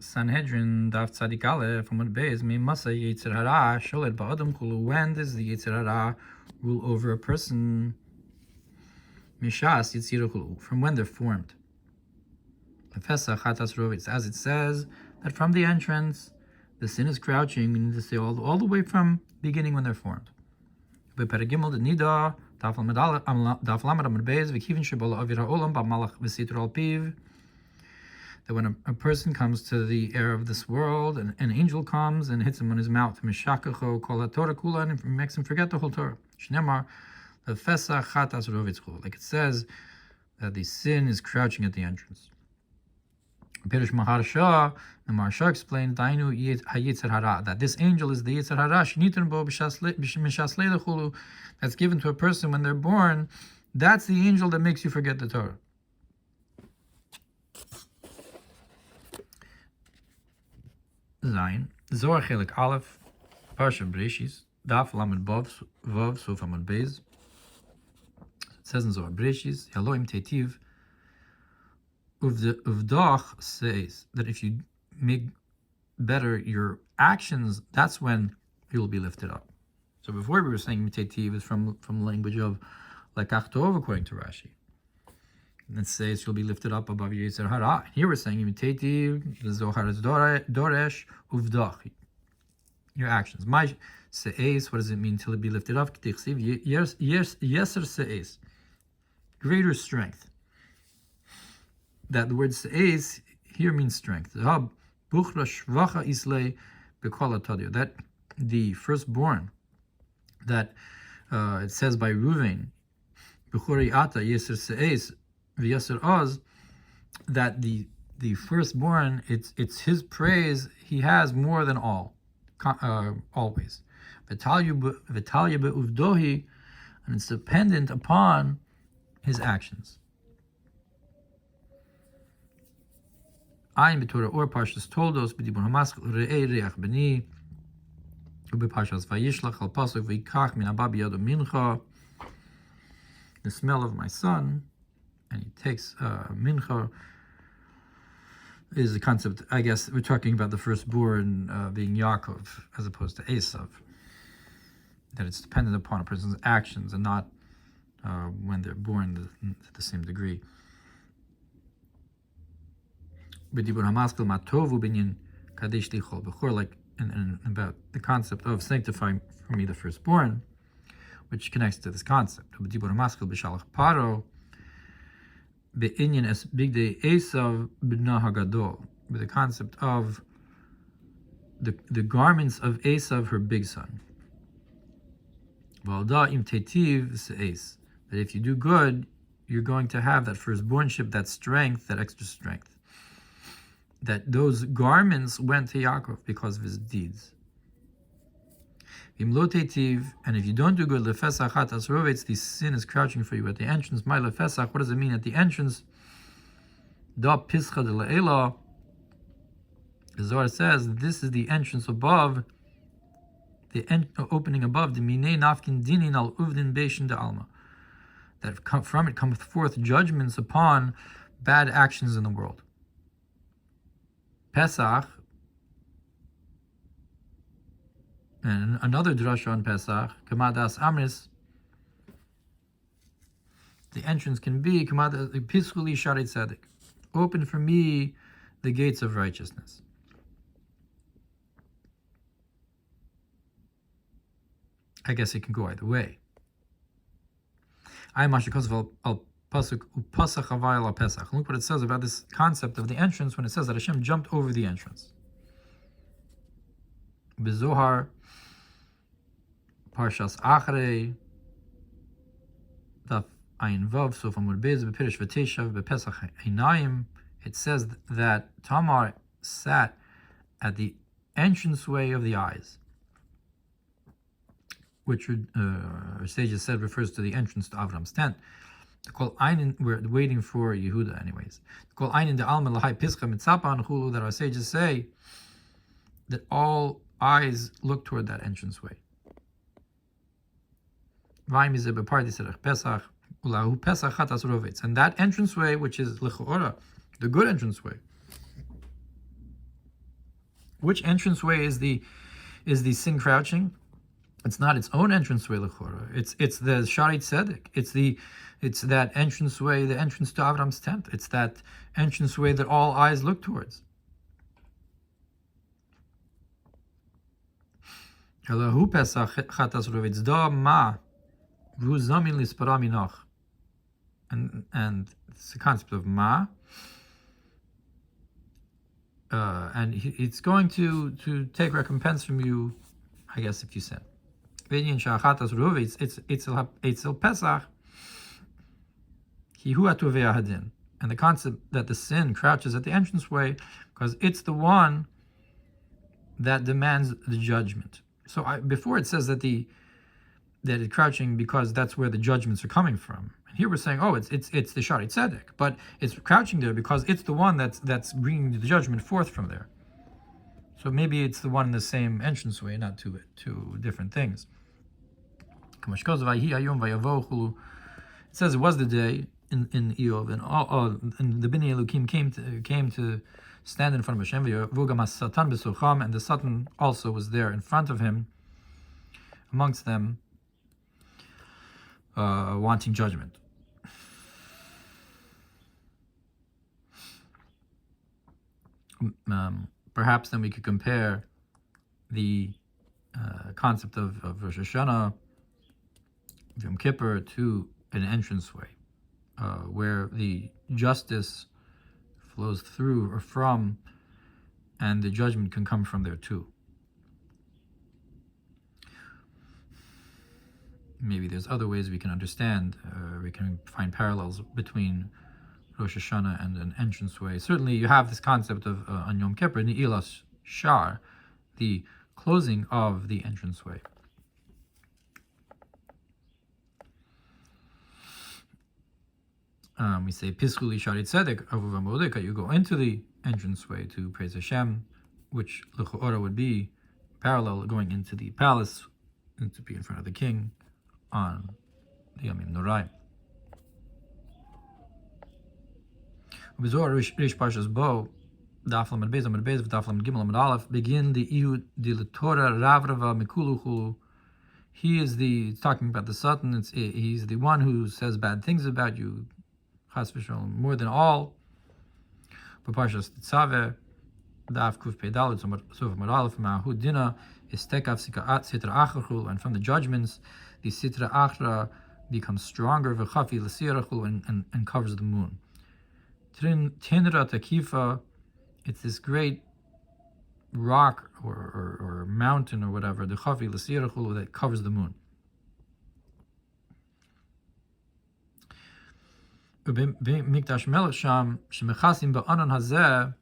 Sanhedrin Daf Tzadik Aleph Amud Beis Mimasa Yetzer Hara Sholet Ba'adam Kulu. When does the Yetzer Hara rule over a person? Mishas Yitzira Kulu. From when they're formed. As it says that from the entrance the sin is crouching, meaning to say all the way from beginning when they're formed. Beperagimel the Nida Daf Lamed Amud Beis V'Kivin Shebola Avira Olam B'Malach V'Sitr Al Piv. That when a person comes to the air of this world, and an angel comes and hits him on his mouth, Mishakacho Kol HaTorah Kula, and makes him forget the whole Torah. Shnemar, Lefesa Chatas Rovitzchu. Like it says that the sin is crouching at the entrance. Perish Maharsha, the Maharsha explained, Dainu HaYitzer Hara, that this angel is the Yitzer Hara, Shnitun Bo Mishas Leilachulu, that's given to a person when they're born. That's the angel that makes you forget the Torah. Zayin, Zohar Chelik Aleph, Parsha Beraishis, Daf Lamed Vav Sof Amud Beis. It says in Zohar Beraishis, Elohim Teitiv, Uvdach says that if you make better your actions, that's when you will be lifted up. So before we were saying Teitiv is from the language of Lekach Tov according to Rashi. It says you'll be lifted up above your Yetzer Hara. Here we're saying Teitiv, the Zohar is Doresh Uvdach. Your actions. My Se'es, what does it mean to be lifted up? Yeser Se'es. Greater strength. That the word Se'es here means strength. That the firstborn, that it says by Reuven, Bechori Ata Yeser Se'es, that the firstborn, it's his praise he has more than all, always. V'talya be'uvdohi, and it's dependent upon his actions. Ayin b'Torah or Parshas Toldos b'dibur hamaskil re'ei reach b'ni u'b'Parshas Vayishlach al pasuk v'yikach min haba b'yado mincha, the smell of my son. And he takes mincha, is the concept, I guess we're talking about the firstborn being Yaakov as opposed to Esav. That it's dependent upon a person's actions and not when they're born to the same degree. Like and about the concept of sanctifying for me the firstborn, which connects to this concept. Be'inyan es bigdei Esav b'na hagadol, with the concept of the garments of Esav, her big son. V'alda im teitiv se'es, that if you do good, you're going to have that firstbornship, that strength, that extra strength. That those garments went to Yaakov because of his deeds. Imlo teitiv, and if you don't do good, lefesach chatas rovetz, the sin is crouching for you at the entrance. My lefesach, what does it mean at the entrance? Da pischa de la'ela. The Zohar says this is the entrance above, the opening above the minei nafkin dinin al uvdin beishin de alma. That from it cometh forth judgments upon bad actions in the world. Pesach. And another drasha on Pesach, Kamadas Amris, the entrance can be Kamadas peacefully Sharet Tzedek. Open for me the gates of righteousness. I guess it can go either way. I Mashikosval al Pasuk Upasach Havayal al Pesach. Look what it says about this concept of the entrance when it says that Hashem jumped over the entrance. Bezohar Parshas Achrei Daf Ayin Vav Sof Amud Beis B'Pirish V'Teshav B'Pesach Einayim. It says that Tamar sat at the entranceway of the eyes, which sages said refers to the entrance to Avram's tent. To call Einin, we're waiting for Yehuda anyways. To call Einin the Alma Lahai Pischa Mitzapa Anchulu, that our sages say that all eyes look toward that entranceway. And that entranceway, which is L'chora, the good entranceway, Which entranceway is the sin crouching? It's not its own entranceway, l'chora. It's the Shari Tzedek. It's that entranceway, the entrance to Avram's tent. It's that entranceway that all eyes look towards. Elahu Pesach chatas rovetz da ma v'hu zamin lispara minach. And it's the concept of ma. And it's going to take recompense from you, I guess, if you sin. It's Pesach. And the concept that the sin crouches at the entranceway because it's the one that demands the judgment. So before it says that it's crouching because that's where the judgments are coming from. And here we're saying, oh, it's the Shari Tzedek, but it's crouching there because it's the one that's bringing the judgment forth from there. So maybe it's the one in the same entranceway, not two different things. It says it was the day in Eov, and the Bnei Elokim came to stand in front of Hashem, and the Satan also was there in front of him, amongst them, wanting judgment. Perhaps then we could compare the concept of Rosh Hashana, Yom Kippur, to an entranceway, where the justice flows through or from, and the judgment can come from there too. Maybe there's other ways we can understand, we can find parallels between Rosh Hashana and an entranceway. Certainly you have this concept of on Yom Kippur, Ni'ilas Shar, the closing of the entranceway. We say Piskuli Shari Tzedek Avuva Modeka. You go into the entranceway to praise Hashem, which l'cha'ora would be parallel going into the palace and to be in front of the king on the Yomim Norai. Ubizor Rish Parshas Bo Daf Lamed Beis Amud Beis Daf Lamed Gimel Amud Aleph begin the Ihu di Torah Ravrava Mikulu Chulu. He is talking about the Satan. He's the one who says bad things about you, Chas v'sholom, more than all. Parshas Tetzaveh Daf Kuf Pedal Sof Amud Aleph Ma'ahu Dina Istekav Sitra Achachul, and from the judgments the Sitra Achra becomes stronger v'chafi l'sirachul and covers the moon. Tinra Takifa, it's this great rock or mountain or whatever, the chafi l'sirachul, that covers the moon. Mikdash Melech Sham shemechasim ba'anan hazeh.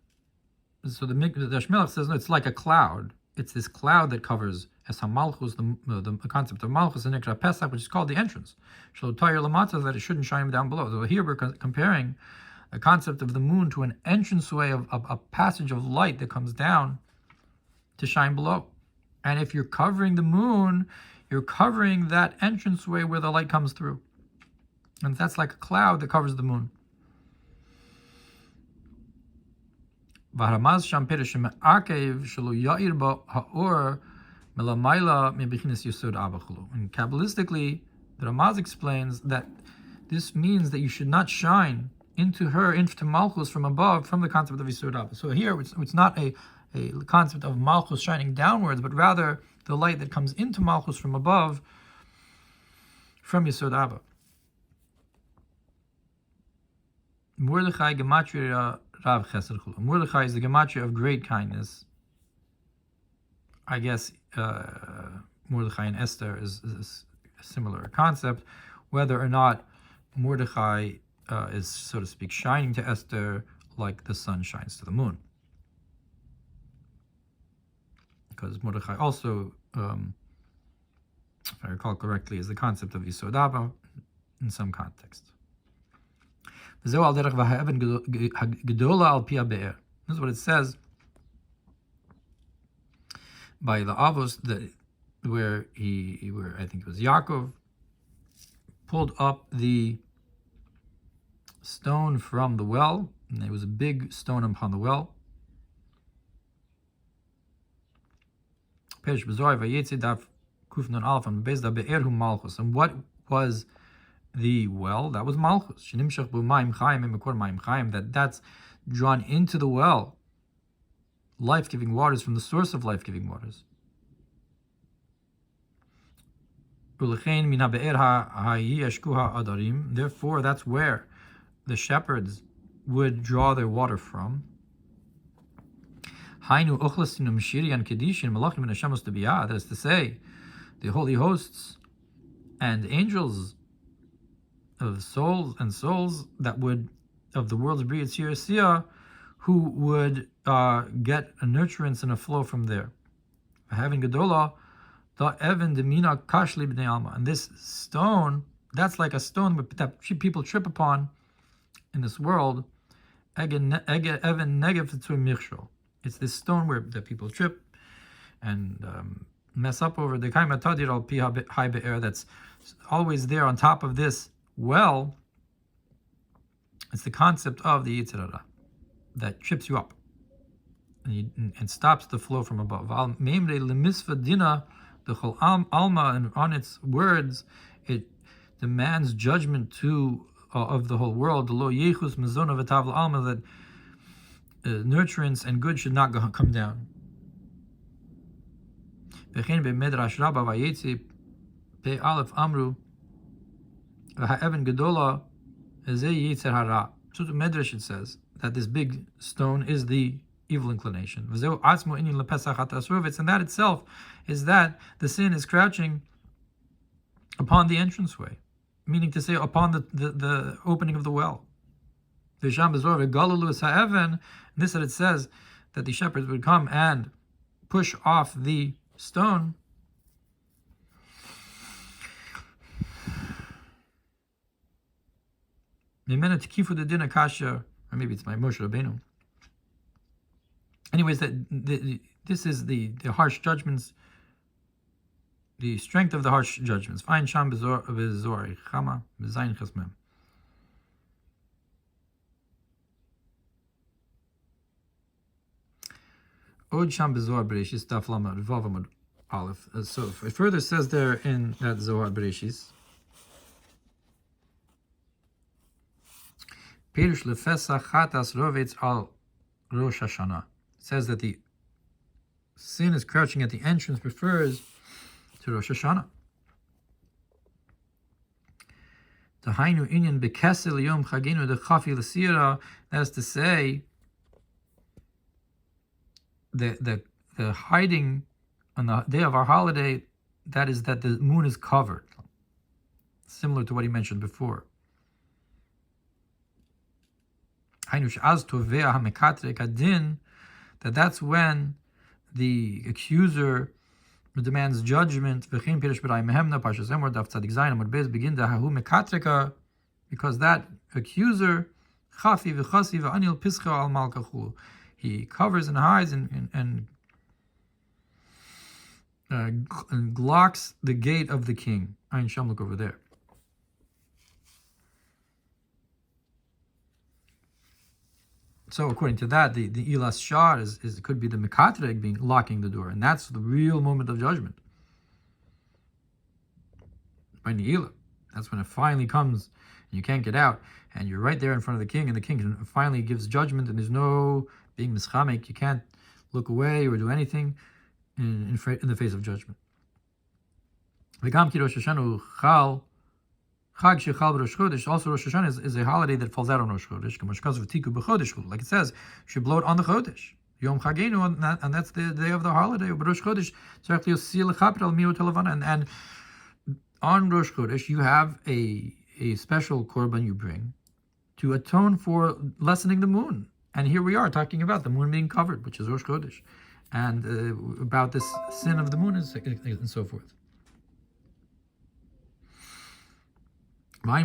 So the Mikdash Melech says, no, it's like a cloud. It's this cloud that covers as hamalchus, the concept of malchus, and Nikra Pesach, which is called the entrance. Shlo tayir lamata, that it shouldn't shine down below. So here we're comparing the concept of the moon to an entranceway of a passage of light that comes down to shine below. And if you're covering the moon, you're covering that entranceway where the light comes through. And that's like a cloud that covers the moon. And Kabbalistically, the Ramaz explains that this means that you should not shine into Malchus from above, from the concept of Yisod Abba. So here, it's not a concept of Malchus shining downwards, but rather the light that comes into Malchus from above, from Yisod Abba. Mordechai Gematria Rav Chesed Chulu. Mordechai is the Gematria of great kindness. I guess Mordechai and Esther is a similar concept, whether or not Mordechai is, so to speak, shining to Esther like the sun shines to the moon. Because Mordechai also, if I recall correctly, is the concept of Yisod Abba in some context. This is what it says by the Avos, that where I think it was Yaakov, pulled up the stone from the well, and there was a big stone upon the well. Pesh B'Zohar Vayetzi Daf Kuf Nun Aleph on Beis Da Be'er Hu Malchus. And what was the well? That was Malchus. Shenimshach Bu Mayim Chaim Emekor Mayim Chaim. That's drawn into the well, life-giving waters from the source of life-giving waters. Therefore, that's where the shepherds would draw their water from. That is to say, the holy hosts and angels of souls that would, of the world's B'riyat Siyah, who would get a nurturance and a flow from there. Having Gedolah, and this stone, that's like a stone that people trip upon in this world. It's this stone that people trip and mess up over. That's always there on top of this well. It's the concept of the Yetzer Hara that trips you up and stops the flow from above. The Chol Alma, and on its words, it demands judgment of the whole world. The Lo Yechus Mezona V'Tavla Alma, that nurturance and good should not come down. V'chein beMedrash Rabbah Vayetzi Pei Aleph Amru V'Ha'even Gedola Ezeh Yetzer Hara. So the Medrash, it says that this big stone is the evil inclination. And that itself is that the sin is crouching upon the entranceway, meaning to say upon the opening of the well. This that it says that the shepherds would come and push off the stone. Or maybe it's my Moshe Rabbeinu. Anyways, this is the harsh judgments, the strength of the harsh judgments. Find Sham Bezor Chama Bezayin Chesmem. Od Sham Bezor Bereshis Daf Lamed Vav Amud Aleph. So it further says there in that Zohar Bereshis, Perush Lefesa Chatas Rovetz Al Rosh Hashana. It says that the sin is crouching at the entrance refers to Rosh Hashana. Tahainu inyan bekesel yom chaginu de chafi l'sira. That's to say, the hiding on the day of our holiday, that is that the moon is covered, similar to what he mentioned before. Hainu she'az tovea hamekatrek adin. That's when the accuser demands judgment. Because that accuser, he covers and hides and locks the gate of the king. Ayin Sham, look over there. So according to that, the Ilas Shar could be the Mekatreg being locking the door, and that's the real moment of judgment. By Ne'ilah, that's when it finally comes, and you can't get out, and you're right there in front of the king, and the king finally gives judgment, and there's no being mischamek. You can't look away or do anything in the face of judgment. V'gam ki Rosh Hashana chal. Chag shechal b'Rosh Chodesh. Also, Rosh Hashana is a holiday that falls out on Rosh Chodesh. Like it says, you should blow it on the Chodesh. Yom Chagenu, and that's the day of the holiday. But Rosh Chodesh, and on Rosh Chodesh, you have a special korban you bring to atone for lessening the moon. And here we are talking about the moon being covered, which is Rosh Chodesh, and about this sin of the moon and so forth. Look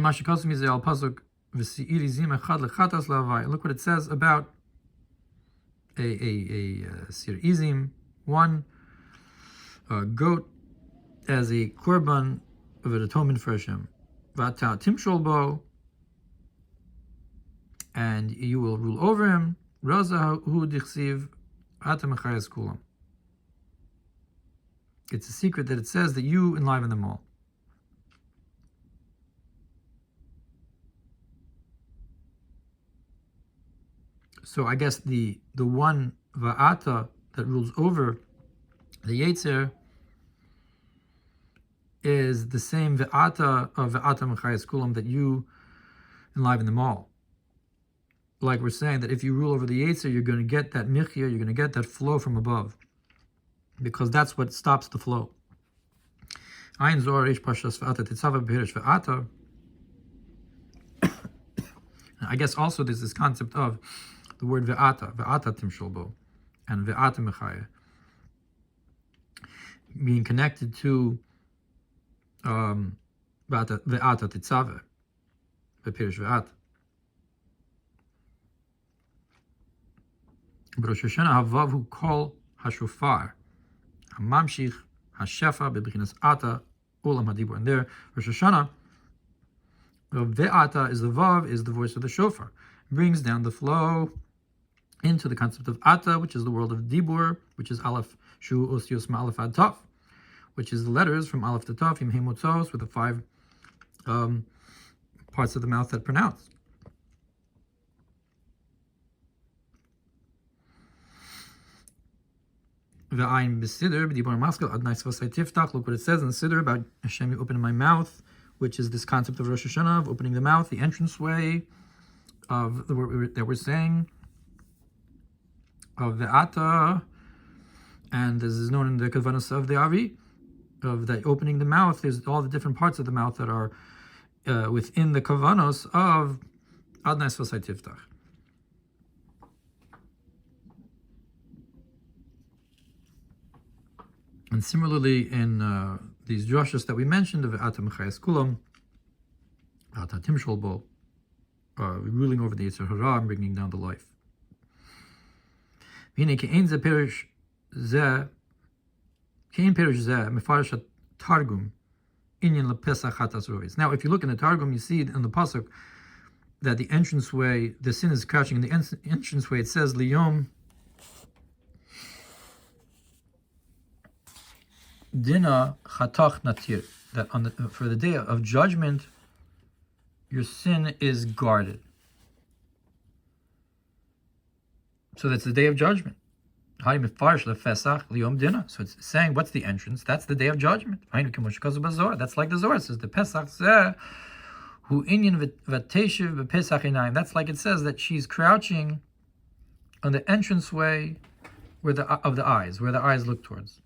what it says about a sir izim, one goat as a korban of an atonement for Hashem. Vata timshol bo, and you will rule over him. Raza hu dichsiv atam achayas kulam. It's a secret that it says that you enliven them all. So I guess the one va'ata that rules over the Yetzer is the same va'ata of va'ata mechayas kulam, that you enliven them all. Like we're saying that if you rule over the Yetzer, you're going to get that michya, you're going to get that flow from above, because that's what stops the flow. Ein Zohar Reish Pashas va'ata tetzava b'hirish va'ata. I guess also there's this concept of the word ve'ata timshol bo, and ve'ata mechaya, being connected to ve'ata tetzava b'pirish ve'ata. Rosh Hashana havav hu kol hashofar hamamshich hashefa b'bchinas ata ulam hadibur. And there, Rosh Hashana, the ve'ata is the vav, is the voice of the shofar, brings down the flow into the concept of ata, which is the world of dibur, which is aleph shu osios ma'alef ad taf, which is the letters from aleph to taf, im hemotzos, with the 5 parts of the mouth that pronounce. Ve'ayin b'siddur b'dibur maskel ad nais v'asai tiftach. Look what it says in the siddur about Hashem, you open my mouth, which is this concept of Rosh Hashanah, of opening the mouth, the entranceway of the word that we're saying, of the Ata, and this is known in the Kavanos of the Avi, of the opening the mouth. There's all the different parts of the mouth that are within the Kavanos of Ad Nais V'asai Tiftach. And similarly, in these drashas that we mentioned of Ata Mechayas Kulam, Ata Timshol Bo, ruling over the Yetzer Hara and bringing down the life. Now, if you look in the Targum, you see in the pasuk that the entranceway, the sin is crouching in the entranceway. It says Liyom Dina Chatach Natir, that for the day of judgment, your sin is guarded. So that's the day of judgment. So it's saying, what's the entrance? That's the day of judgment. That's like the Zohar says, the Pesach zeh hu inyan v'teshiv b'Pesach einayim. That's like it says that she's crouching on the entranceway of the eyes, where the eyes look towards.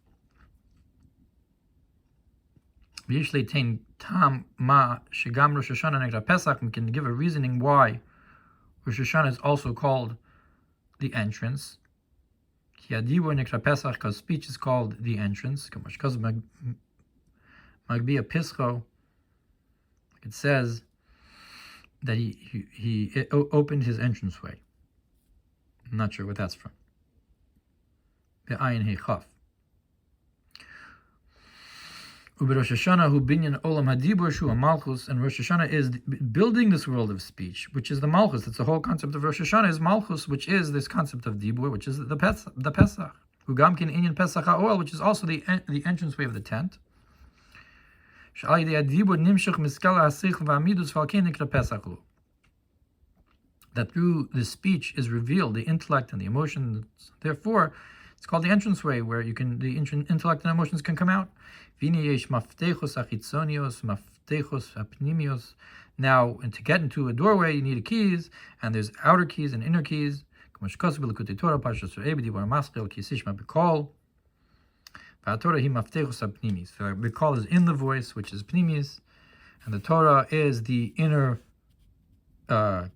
Usually tam ma shegam Rosh Hashana negra Pesach. We can give a reasoning why Rosh Hashana is also called the entrance. Because speech is called the entrance. Because Magbia Pischo, it says that he opened his entranceway. I'm not sure what that's from. Be'ayin Heichaf. Rosh Hashana hu binyan olam hadibur shu malchus, and Rosh Hashana is building this world of speech, which is the malchus. That's the whole concept of Rosh Hashana is malchus, which is this concept of dibur, which is the Pesach. Hu gamkin inyan Pesach ha'oel, which is also the entranceway of the tent. Sh'al yidei hadibur nimshach miskala hasichel v'amidus v'alkein nikra Pesach lu. That through the speech is revealed the intellect and the emotions. Therefore, it's called the entranceway, where the intellect and emotions can come out. Now, and to get into a doorway, you need keys, and there's outer keys and inner keys. The call is in the voice, which is pnimis, and the Torah is the inner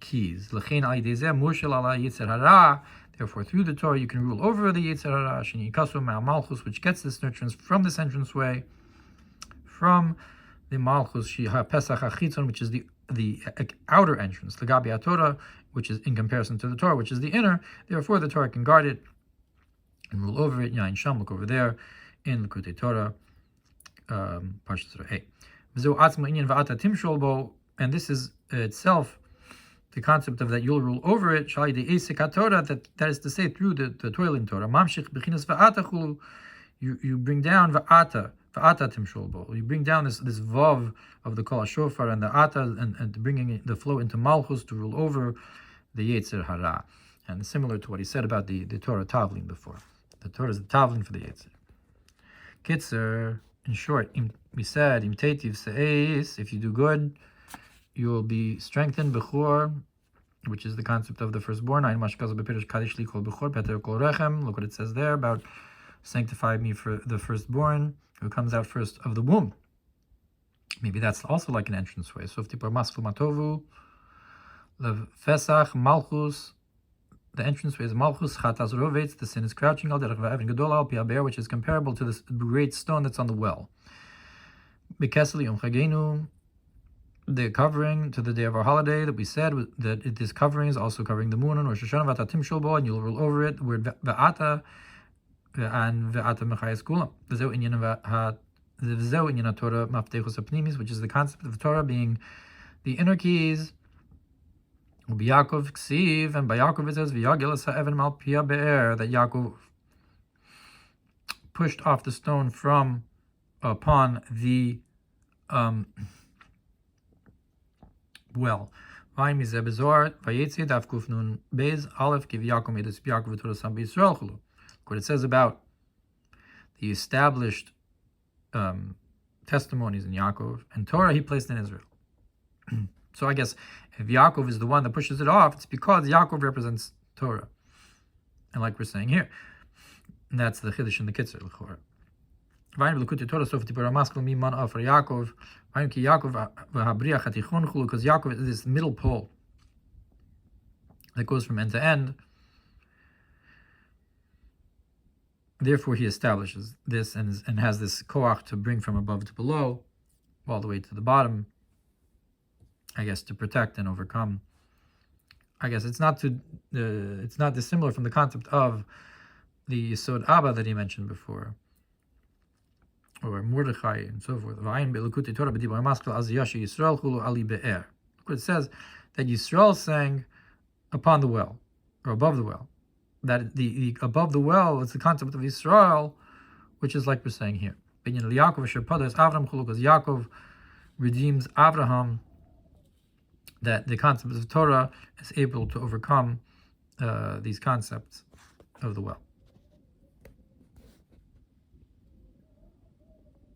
keys. Therefore, through the Torah, you can rule over the Yetzer Hara, Malchus, which gets this nurturance from this entranceway, from the Malchus, Pesach HaChitzon, which is the outer entrance, the Gabi HaTorah, which is in comparison to the Torah, which is the inner. Therefore, the Torah can guard it and rule over it. Yain Sham, look over there, in Likutei Torah, Parsha Surah. And this is itself the concept of that you'll rule over it, that is to say, through the toiling Torah. you bring down va'ata timshol bo. You bring down this vav of the kol shofar and the ata and bringing the flow into malchus to rule over the yetzer hara. And similar to what he said about the Torah tavlin before. The Torah is the tavlin for the yetzer. Kitzer, in short, we said im teitiv se'eis, if you do good, you will be strengthened bechor, which is the concept of the firstborn. Look what it says there about sanctify me for the firstborn who comes out first of the womb. Maybe that's also like an entranceway. So if tipor masfu matovu, the fesach malchus, the entranceway is malchus chatas rovetz. The sin is crouching al derech va'evin gadol al pi habe'er, which is comparable to this great stone that's on the well. Bekesel yom chagenu, the covering to the day of our holiday that we said that this covering is also covering the moon on Rosh Hashana v'ata timshol bo, and you'll rule over it. Word v'ata and v'ata mechayes kulam. V'zeu inyan Torah maftechos hapnimis, which is the concept of Torah being the inner keys. Ubi Yaakov ksiv, and by Yaakov it says v'yagel es ha'even mal pi habe'er, that Yaakov pushed off the stone from upon the well. What it says about the established testimonies in Yaakov and Torah he placed in Israel. So I guess if Yaakov is the one that pushes it off, it's because Yaakov represents Torah. And like we're saying here, and that's the Chiddush and the Kitzer. Because Yaakov is this middle pole that goes from end to end. Therefore, he establishes this and has this koach to bring from above to below, all the way to the bottom. I guess to protect and overcome. I guess it's not dissimilar from the concept of the Yisod Abba that he mentioned before, or Mordechai and so forth. Look what it says, that Yisrael sang upon the well, or above the well. That the above the well is the concept of Yisrael, which is like we're saying here. Because Yaakov redeems Abraham, that the concept of Torah is able to overcome these concepts of the well.